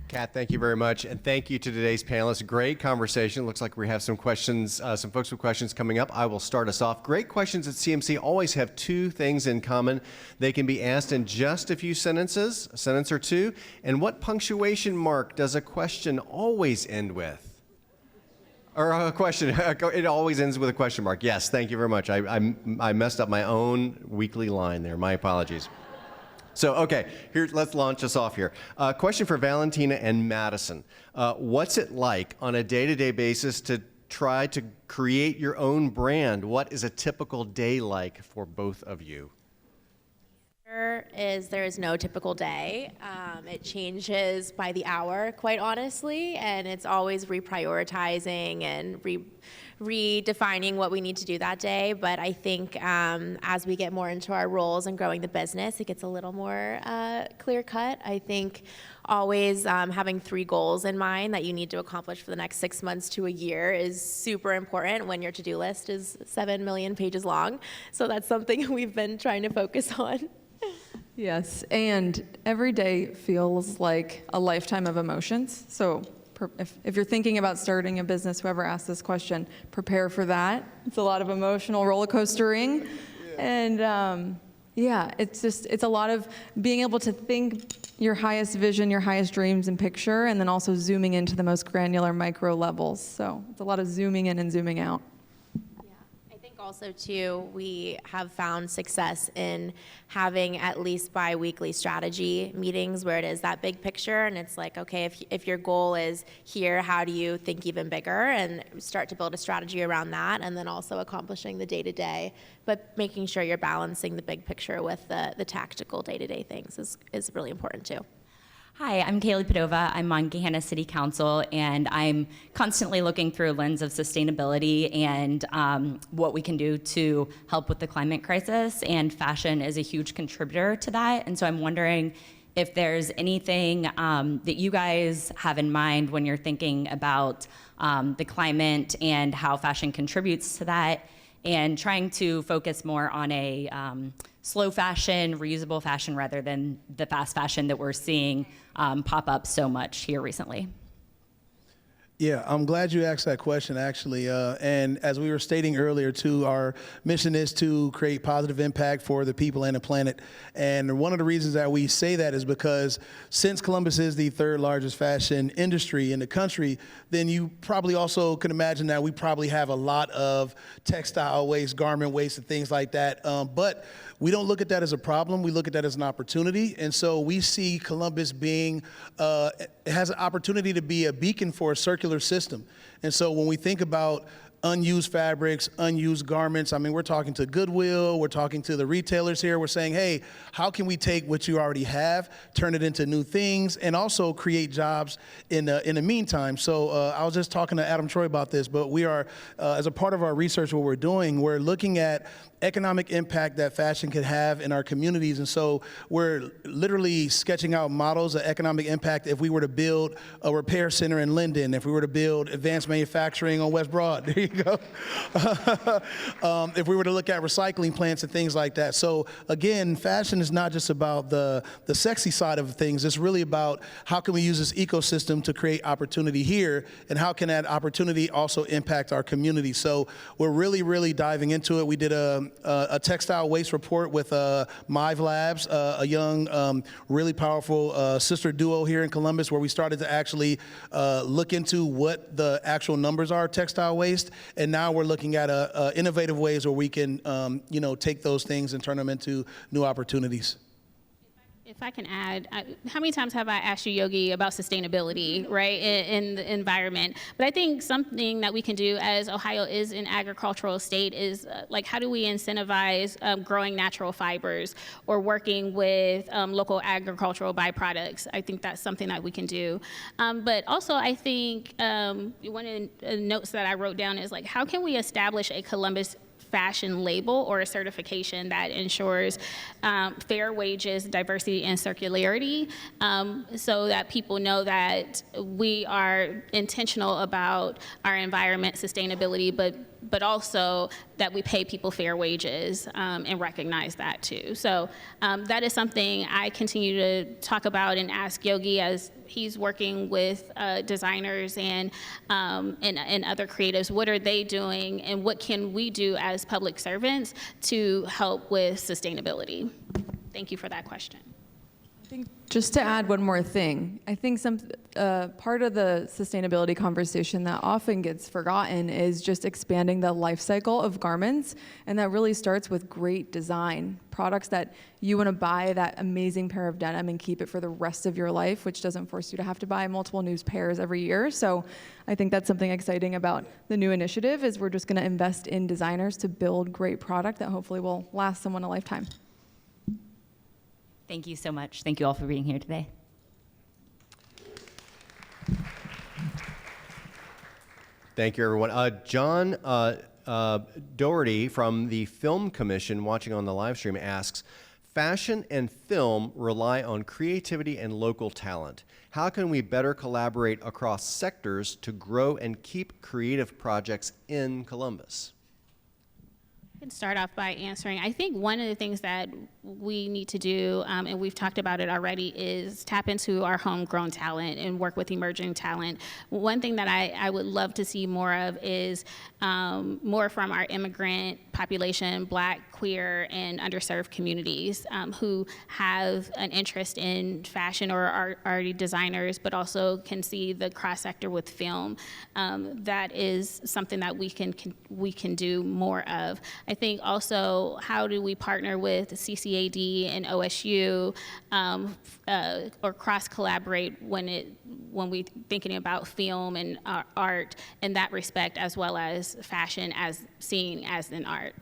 Kat, thank you very much, and thank you to today's panelists. Great conversation. Looks like we have some questions, some folks with questions coming up. I will start us off. Great questions at CMC always have two things in common. They can be asked in just a few sentences, a sentence or two. And what punctuation mark does a question always end with? Or a question, it always ends with a question mark. Yes, thank you very much. I messed up my own weekly line there. My apologies. So, okay, let's launch us off here. Question for Valentina and Madison. What's it like on a day-to-day basis to try to create your own brand? What is a typical day like for both of you? There is no typical day. It changes by the hour, quite honestly, and it's always reprioritizing and redefining what we need to do that day. But I think as we get more into our roles and growing the business, it gets a little more clear cut. I think always having 3 goals in mind that you need to accomplish for the next 6 months to a year is super important when your to-do list is 7 million pages long. So that's something we've been trying to focus on. Yes, and every day feels like a lifetime of emotions. So if you're thinking about starting a business, whoever asked this question, prepare for that. It's a lot of emotional roller coastering. Yeah. And Yeah, it's a lot of being able to think your highest vision, your highest dreams and picture, and then also zooming into the most granular micro levels. So it's a lot of zooming in and zooming out. I think also too, we have found success in having at least bi-weekly strategy meetings where it is that big picture, and it's like, okay, if your goal is here, how do you think even bigger, and start to build a strategy around that, and then also accomplishing the day-to-day, but making sure you're balancing the big picture with the tactical day-to-day things is really important too. Hi, I'm Kaylee Padova. I'm on Gahanna City Council, and I'm constantly looking through a lens of sustainability and what we can do to help with the climate crisis, and fashion is a huge contributor to that. And so I'm wondering if there's anything that you guys have in mind when you're thinking about the climate and how fashion contributes to that, and trying to focus more on a slow fashion, reusable fashion, rather than the fast fashion that we're seeing pop up so much here recently. Yeah, I'm glad you asked that question, actually. And as we were stating earlier, too, our mission is to create positive impact for the people and the planet. And one of the reasons that we say that is because since Columbus is the third largest fashion industry in the country, then you probably also can imagine that we probably have a lot of textile waste, garment waste, and things like that. But we don't look at that as a problem. We look at that as an opportunity. And so we see Columbus being, it has an opportunity to be a beacon for a circular system. And so when we think about unused fabrics, unused garments, I mean, we're talking to Goodwill, we're talking to the retailers here, we're saying, hey, how can we take what you already have, turn it into new things, and also create jobs in the meantime? So I was just talking to Adam Troy about this, but we are, as a part of our research, what we're doing, we're looking at economic impact that fashion can have in our communities. And so we're literally sketching out models of economic impact if we were to build a repair center in Linden, if we were to build advanced manufacturing on West Broad, there you go. If we were to look at recycling plants and things like that. So again, fashion is not just about the sexy side of things. It's really about how can we use this ecosystem to create opportunity here, and how can that opportunity also impact our community. So we're really, really diving into it. We did a textile waste report with Mive Labs, a young, really powerful sister duo here in Columbus, where we started to actually look into what the actual numbers are of textile waste. And now we're looking at innovative ways where we can, take those things and turn them into new opportunities. If I can add, how many times have I asked you, Yogi, about sustainability, right, in the environment? But I think something that we can do, as Ohio is an agricultural state, is like, how do we incentivize growing natural fibers or working with local agricultural byproducts? I think that's something that we can do. But also, I think one of the notes that I wrote down is, like, how can we establish a Columbus fashion label or a certification that ensures fair wages, diversity, and circularity, so that people know that we are intentional about our environment, sustainability, but also that we pay people fair wages, and recognize that too. So that is something I continue to talk about and ask Yogi as he's working with designers and other creatives. What are they doing, and what can we do as public servants to help with sustainability? Thank you for that question. I think just to add one more thing, I think some part of the sustainability conversation that often gets forgotten is just expanding the life cycle of garments, and that really starts with great design. Products that you want to buy that amazing pair of denim and keep it for the rest of your life, which doesn't force you to have to buy multiple new pairs every year. So I think that's something exciting about the new initiative, is we're just going to invest in designers to build great product that hopefully will last someone a lifetime. Thank you so much. Thank you all for being here today. Thank you, everyone. John Doherty from the Film Commission, watching on the live stream, asks, fashion and film rely on creativity and local talent. How can we better collaborate across sectors to grow and keep creative projects in Columbus? can start off by answering. I think one of the things that we need to do, and we've talked about it already, is tap into our homegrown talent and work with emerging talent. One thing that I would love to see more of is more from our immigrant population, Black, queer, and underserved communities who have an interest in fashion or are already designers, but also can see the cross sector with film. That is something that we can do more of. I think also, how do we partner with CCAD and OSU or cross collaborate when we're thinking about film and art in that respect, as well as fashion as seen as an art.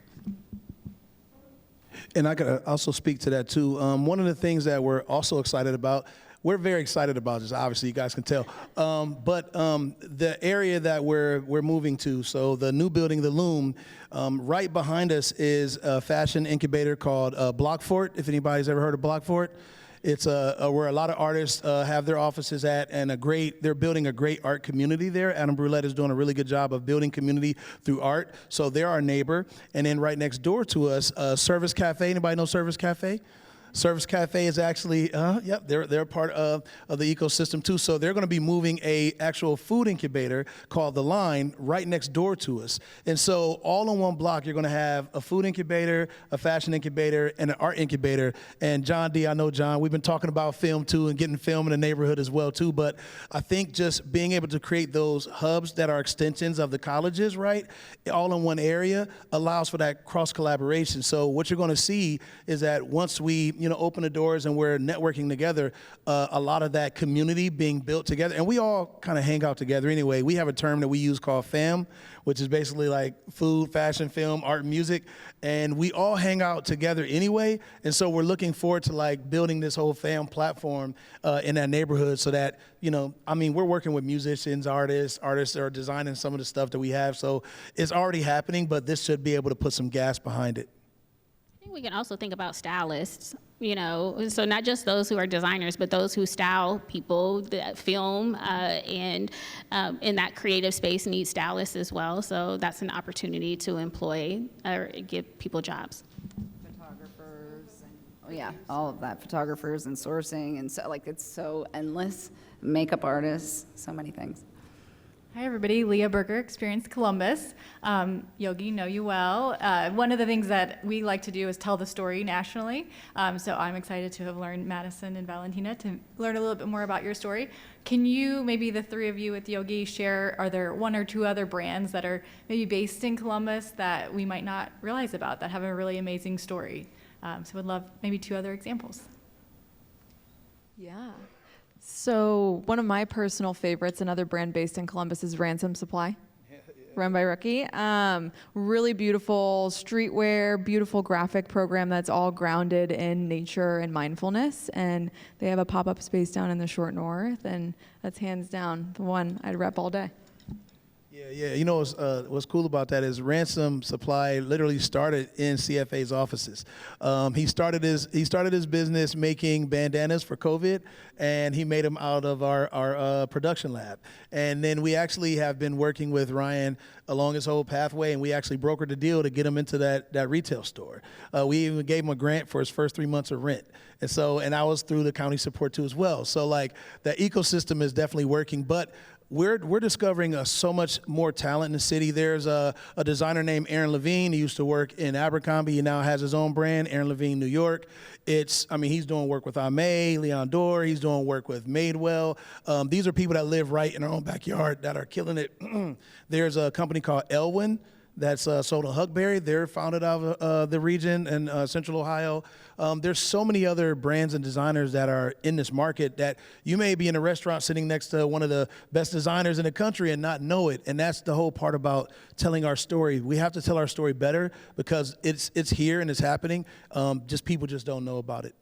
And I could also speak to that too. One of the things that we're also excited about, we're very excited about this, obviously you guys can tell, but the area that we're moving to, so the new building, the Loom, right behind us is a fashion incubator called Blockfort, if anybody's ever heard of Blockfort. It's where a lot of artists have their offices at, and they're building a great art community there. Adam Brulette is doing a really good job of building community through art. So they're our neighbor. And then right next door to us, Service Cafe. Anybody know Service Cafe? Service Cafe is actually, they're part of the ecosystem too. So they're going to be moving a actual food incubator called The Line right next door to us. And so all in one block, you're going to have a food incubator, a fashion incubator, and an art incubator. And John D, I know John, we've been talking about film too and getting film in the neighborhood as well too. But I think just being able to create those hubs that are extensions of the colleges, right, all in one area allows for that cross collaboration. So what you're going to see is that once we open the doors and we're networking together, a lot of that community being built together. And we all kind of hang out together anyway. We have a term that we use called FAM, which is basically like food, fashion, film, art, and music. And we all hang out together anyway. And so we're looking forward to like building this whole FAM platform in that neighborhood so that, we're working with musicians, artists are designing some of the stuff that we have. So it's already happening, but this should be able to put some gas behind it. I think we can also think about stylists, so not just those who are designers, but those who style people that film and in that creative space need stylists as well. So that's an opportunity to employ or give people jobs. Photographers, and, all of that, photographers and sourcing, and so it's so endless. Makeup artists, so many things. Hi, everybody. Leah Berger, Experience Columbus. Yogi, know you well. One of the things that we like to do is tell the story nationally. So I'm excited to have learned Madison and Valentina to learn a little bit more about your story. Can you, maybe the three of you with Yogi, share, are there one or two other brands that are maybe based in Columbus that we might not realize about that have a really amazing story? So would love maybe two other examples. Yeah. So one of my personal favorites, another brand based in Columbus, is Ransom Supply, run by Rookie. Really beautiful streetwear, beautiful graphic program that's all grounded in nature and mindfulness. And they have a pop-up space down in the Short North, and that's hands down the one I'd rep all day. Yeah. What's cool about that is Ransom Supply literally started in CFA's offices. He started his business making bandanas for COVID, and he made them out of our production lab. And then we actually have been working with Ryan along his whole pathway, and we actually brokered a deal to get him into that retail store. We even gave him a grant for his first 3 months of rent. And that was through the county support too as well. So the ecosystem is definitely working, but we're discovering so much more talent in the city. There's a designer named Aaron Levine. He used to work in Abercrombie. He now has his own brand, Aaron Levine New York. He's doing work with Ame, Leon Dore. He's doing work with Madewell. These are people that live right in our own backyard that are killing it. There's a company called Elwyn that's sold in Huckberry. They're founded out of the region in Central Ohio. There's so many other brands and designers that are in this market that you may be in a restaurant sitting next to one of the best designers in the country and not know it. And that's the whole part about telling our story. We have to tell our story better because it's here and it's happening. People just don't know about it.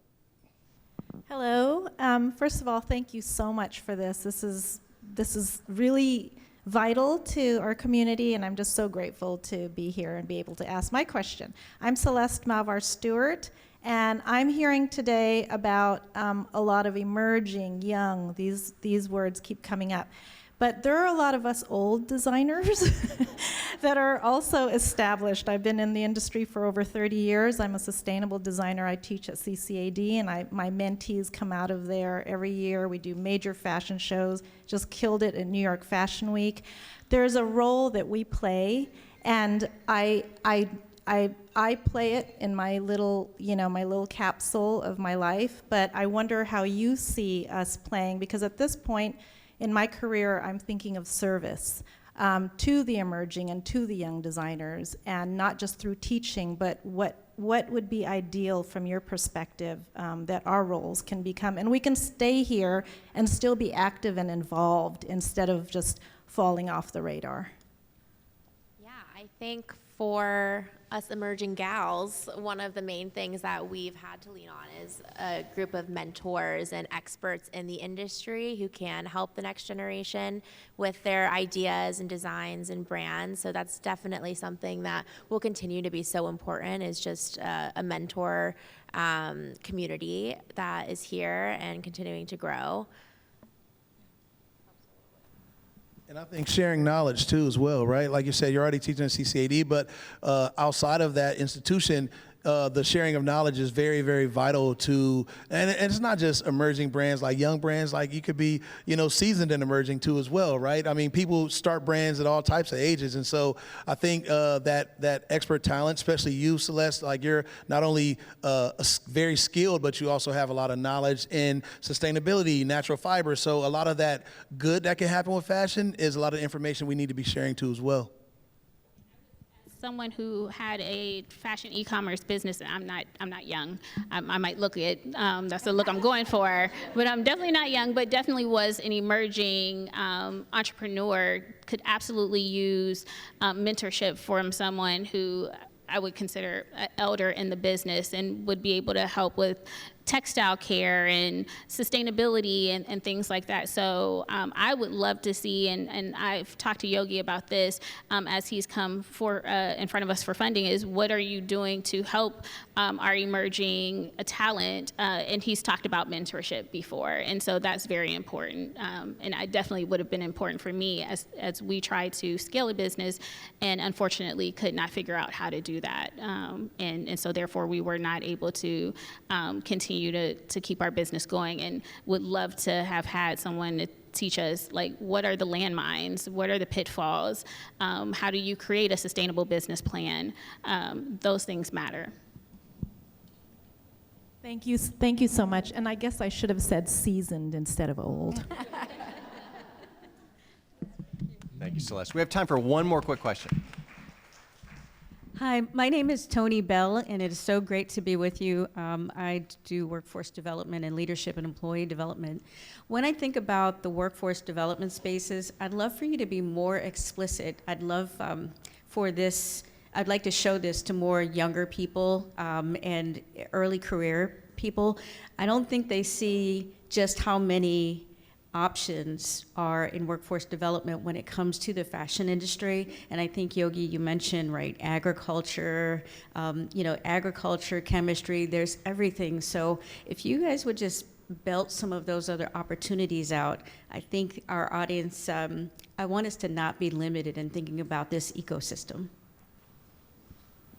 Hello. First of all, thank you so much for this. This is really vital to our community, and I'm just so grateful to be here and be able to ask my question. I'm Celeste Malvar Stewart, and I'm hearing today about a lot of emerging, young, these words keep coming up. But there are a lot of us old designers that are also established. I've been in the industry for over 30 years. I'm a sustainable designer. I teach at CCAD, and my mentees come out of there every year. We do major fashion shows, just killed it in New York Fashion Week. There's a role that we play, and I play it in my little, my little capsule of my life, but I wonder how you see us playing, because at this point in my career, I'm thinking of service to the emerging and to the young designers, and not just through teaching, but what would be ideal from your perspective that our roles can become, and we can stay here and still be active and involved instead of just falling off the radar. Yeah, I think for us emerging gals, one of the main things that we've had to lean on is a group of mentors and experts in the industry who can help the next generation with their ideas and designs and brands. So that's definitely something that will continue to be so important, is just a mentor community that is here and continuing to grow. And I think sharing knowledge too as well, right? Like you said, you're already teaching at CCAD, but outside of that institution, the sharing of knowledge is very, very vital to, and it's not just emerging brands, like young brands, like you could be, seasoned and emerging too as well, right? I mean, people start brands at all types of ages. And so I think that expert talent, especially you, Celeste, like you're not only very skilled, but you also have a lot of knowledge in sustainability, natural fiber. So a lot of that good that can happen with fashion is a lot of information we need to be sharing too as well. Someone who had a fashion e-commerce business, and I'm not young. I might look it. That's the look I'm going for. But I'm definitely not young. But definitely was an emerging entrepreneur. Could absolutely use mentorship from someone who I would consider an elder in the business, and would be able to help with textile care and sustainability and things like that. So I would love to see, and I've talked to Yogi about this as he's come in front of us for funding, is what are you doing to help our emerging talent? And he's talked about mentorship before, and so that's very important. And I definitely would have been important for me as we tried to scale a business, and unfortunately could not figure out how to do that. And so therefore we were not able to continue to keep our business going, and would love to have had someone to teach us, like, what are the landmines, what are the pitfalls, how do you create a sustainable business plan? Those things matter. Thank you so much. And I guess I should have said seasoned instead of old. Thank you, Celeste. We have time for one more quick question. Hi, my name is Tony Bell, and it is so great to be with you. I do workforce development and leadership and employee development. When I think about the workforce development spaces, I'd love for you to be more explicit. I'd love I'd like to show this to more younger people and early career people. I don't think they see just how many options are in workforce development when it comes to the fashion industry. And I think, Yogi, you mentioned, right, agriculture, agriculture, chemistry, there's everything. So if you guys would just belt some of those other opportunities out, I think our audience, I want us to not be limited in thinking about this ecosystem.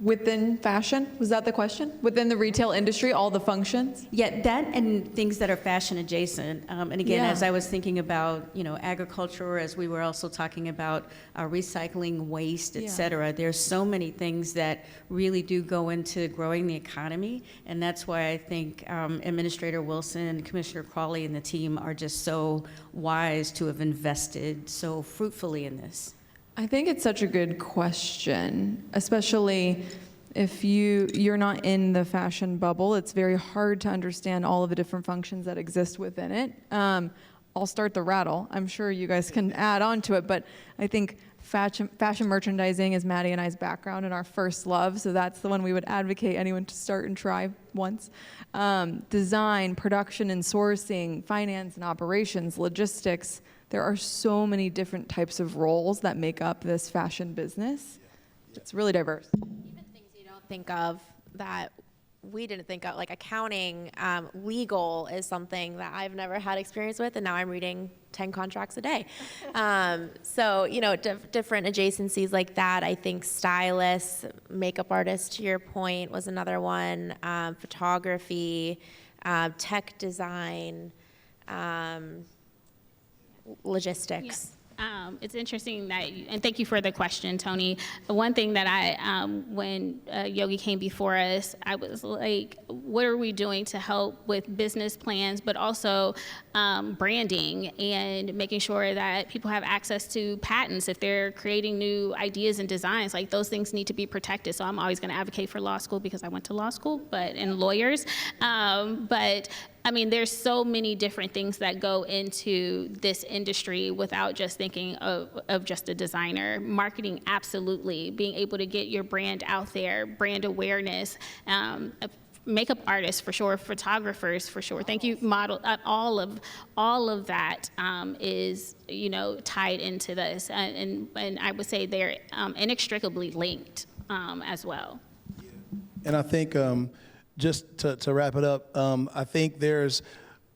Within fashion? Was that the question? Within the retail industry, all the functions? Yeah, that and things that are fashion adjacent. And again, Yeah. as I was thinking about, agriculture, as we were also talking about recycling waste, et Yeah. cetera, there's so many things that really do go into growing the economy. And that's why I think Administrator Wilson, Commissioner Crawley, and the team are just so wise to have invested so fruitfully in this. I think it's such a good question, especially if you're not in the fashion bubble. It's very hard to understand all of the different functions that exist within it. I'll start the rattle. I'm sure you guys can add on to it, but I think fashion merchandising is Maddie and I's background and our first love, so that's the one we would advocate anyone to start and try once. Design, production and sourcing, finance and operations, logistics. There are so many different types of roles that make up this fashion business. It's really diverse. Even things you don't think of that we didn't think of, like accounting, legal is something that I've never had experience with, and now I'm reading 10 contracts a day. So, different adjacencies like that. I think stylists, makeup artists, to your point, was another one, photography, tech design, logistics. It's interesting that, and thank you for the question, Tony. One thing that when Yogi came before us, I was like, what are we doing to help with business plans, but also branding and making sure that people have access to patents if they're creating new ideas and designs? Like, those things need to be protected. So I'm always going to advocate for law school because I went to law school, and lawyers. But I mean, there's so many different things that go into this industry without just thinking of just a designer. Marketing, absolutely. Being able to get your brand out there, brand awareness, makeup artists for sure, photographers for sure. Thank you, model. All of that is tied into this, and I would say they're inextricably linked as well. And I think just to wrap it up, I think there's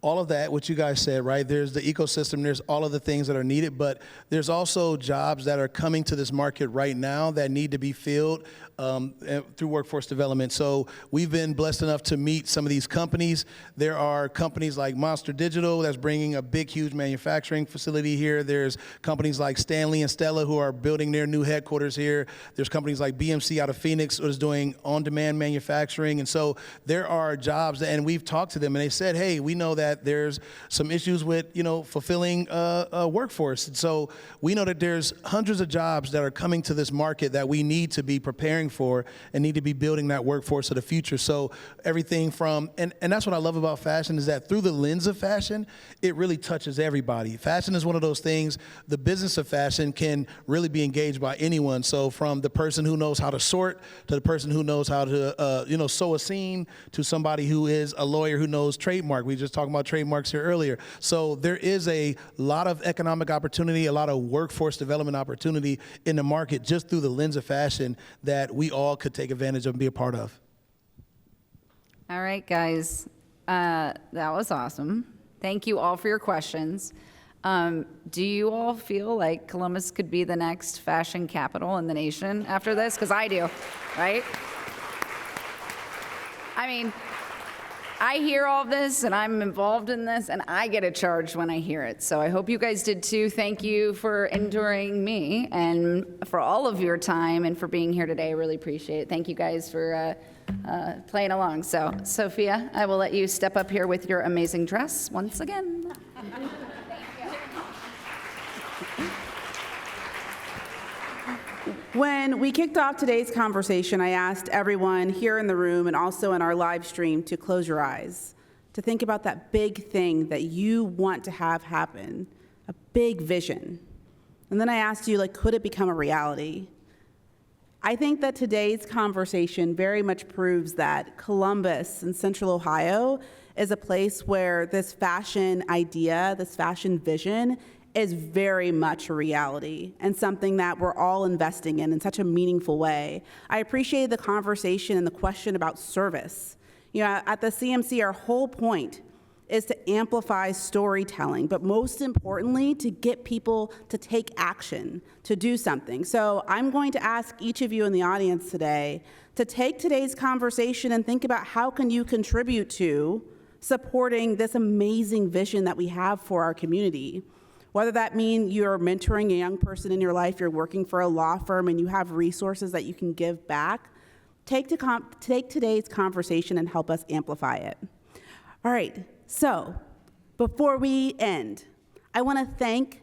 all of that, what you guys said, right? There's the ecosystem, there's all of the things that are needed, but there's also jobs that are coming to this market right now that need to be filled through workforce development. So we've been blessed enough to meet some of these companies. There are companies like Monster Digital that's bringing a big, huge manufacturing facility here. There's companies like Stanley and Stella who are building their new headquarters here. There's companies like BMC out of Phoenix who is doing on-demand manufacturing. And so there are jobs, and we've talked to them, and they said, hey, we know that there's some issues with, fulfilling a workforce. And so we know that there's hundreds of jobs that are coming to this market that we need to be preparing for and need to be building that workforce of the future. So everything from, and that's what I love about fashion, is that through the lens of fashion, it really touches everybody. Fashion is one of those things, the business of fashion can really be engaged by anyone. So from the person who knows how to sort, to the person who knows how to, sew a seam, to somebody who is a lawyer who knows trademark. We were just talking about trademarks here earlier. So there is a lot of economic opportunity, a lot of workforce development opportunity in the market just through the lens of fashion that we all could take advantage of and be a part of. All right, guys, that was awesome. Thank you all for your questions. Do you all feel like Columbus could be the next fashion capital in the nation after this? Because I do, right? I mean, I hear all of this, and I'm involved in this, and I get a charge when I hear it. So I hope you guys did too. Thank you for enduring me and for all of your time and for being here today. I really appreciate it. Thank you guys for playing along. So, Sophia, I will let you step up here with your amazing dress once again. When we kicked off today's conversation, I asked everyone here in the room and also in our live stream to close your eyes, to think about that big thing that you want to have happen, a big vision. And then I asked you, could it become a reality? I think that today's conversation very much proves that Columbus in Central Ohio is a place where this fashion idea, this fashion vision, is very much a reality and something that we're all investing in such a meaningful way. I appreciated the conversation and the question about service. At the CMC, our whole point is to amplify storytelling, but most importantly, to get people to take action, to do something. So I'm going to ask each of you in the audience today to take today's conversation and think about how can you contribute to supporting this amazing vision that we have for our community. Whether that means you're mentoring a young person in your life, you're working for a law firm, and you have resources that you can give back, take today's conversation and help us amplify it. All right, so before we end, I want to thank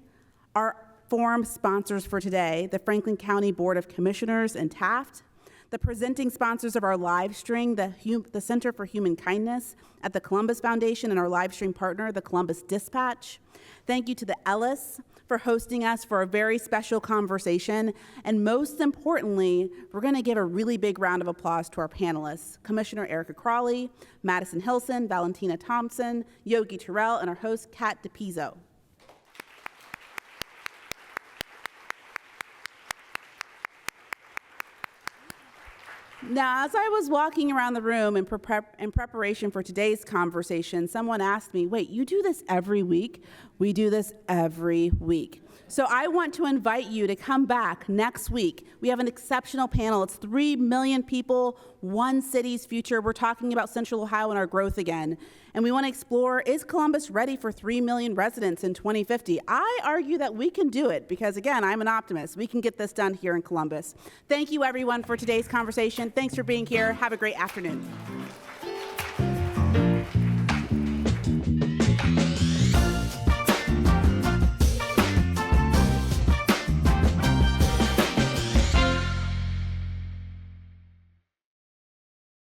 our forum sponsors for today, the Franklin County Board of Commissioners and Taft, the presenting sponsors of our live stream, the Center for Human Kindness at the Columbus Foundation, and our live stream partner, the Columbus Dispatch. Thank you to the Ellis for hosting us for a very special conversation. And most importantly, we're going to give a really big round of applause to our panelists, Commissioner Erica Crawley, Madison Hilson, Valentina Thompson, Yogi Terrell, and our host, Kat DePizzo. Now, as I was walking around the room in preparation for today's conversation, someone asked me, wait, you do this every week? We do this every week. So I want to invite you to come back next week. We have an exceptional panel. It's 3 million people, one city's future. We're talking about Central Ohio and our growth again. And we want to explore, is Columbus ready for 3 million residents in 2050? I argue that we can do it because, again, I'm an optimist. We can get this done here in Columbus. Thank you, everyone, for today's conversation. Thanks for being here. Have a great afternoon.